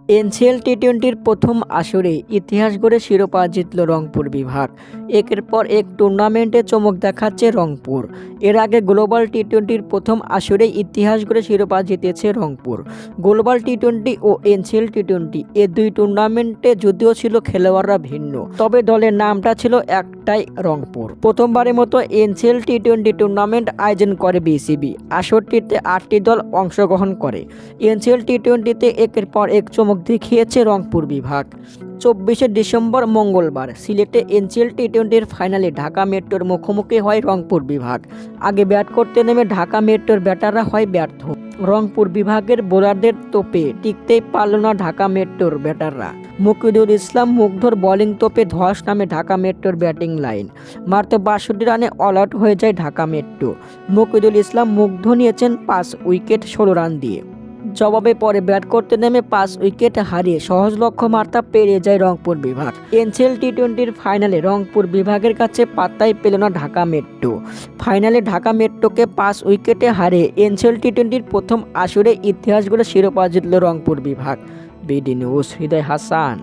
NCL টি-20-র প্রথম আসরে ইতিহাস গড়ে শিরোপা জিতল রংপুর বিভাগ। একের পর এক টুর্নামেন্টে চমক দেখাচ্ছে রংপুর। এর আগে গ্লোবাল টি-20-র প্রথম আসরে ইতিহাস গড়ে শিরোপা জিতেছে রংপুর। গ্লোবাল টি-20 ও এনসিএল টি-20 এ দুই টুর্নামেন্টে যদিও ছিল খেলোয়াড়রা ভিন্ন, তবে দলের নামটা ছিল একটাই, রংপুর। প্রথমবারের মতো এনসিএল টি-20 টুর্নামেন্ট আয়োজন করে বিসিবি। আসরটিতে 8টি দল অংশগ্রহণ করে। এনসিএল টি-20-তে একের পর এক চমক দেখিয়েছে রংপুর বিভাগ। 24শে ডিসেম্বর মঙ্গলবার সিলেটে এনসিএল টি-20-র ফাইনালে ঢাকা মেট্রোর মুখোমুখি হয় রংপুর বিভাগ। আগে ব্যাট করতে নেমে ঢাকা মেট্রোর ব্যাটাররা হয় ব্যর্থ। রংপুর বিভাগের বোলারদের তোপে টিকতেই পারল না ঢাকা মেট্রোর ব্যাটাররা। মুকিদুল ইসলাম মুগ্ধর বোলিং তোপে ধস নামে ঢাকা মেট্রোর ব্যাটিং লাইন। মাত্র 62 রানে অল আউট হয়ে যায় ঢাকা মেট্রো। মুকিদুল ইসলাম মুগ্ধ নিয়েছেন 5 উইকেট 16 রান দিয়ে। জবাবে পরে ব্যাট করতে নেমে 5 উইকেট হারিয়ে সহজ লক্ষ্য মাত্রা পেরিয়ে যায় রংপুর বিভাগ। এনসিএল টি-20-র ফাইনালে রংপুর বিভাগের কাছে পাত্তাই পেল না ঢাকা মেট্রো। ফাইনালে ঢাকা মেট্রোকে 5 উইকেটে হারিয়ে এনসিএল টি-20-র প্রথম আসরে ইতিহাস গড়ে শিরোপা জিতল রংপুর বিভাগ। বিডি নিউজ, হৃদয় হাসান।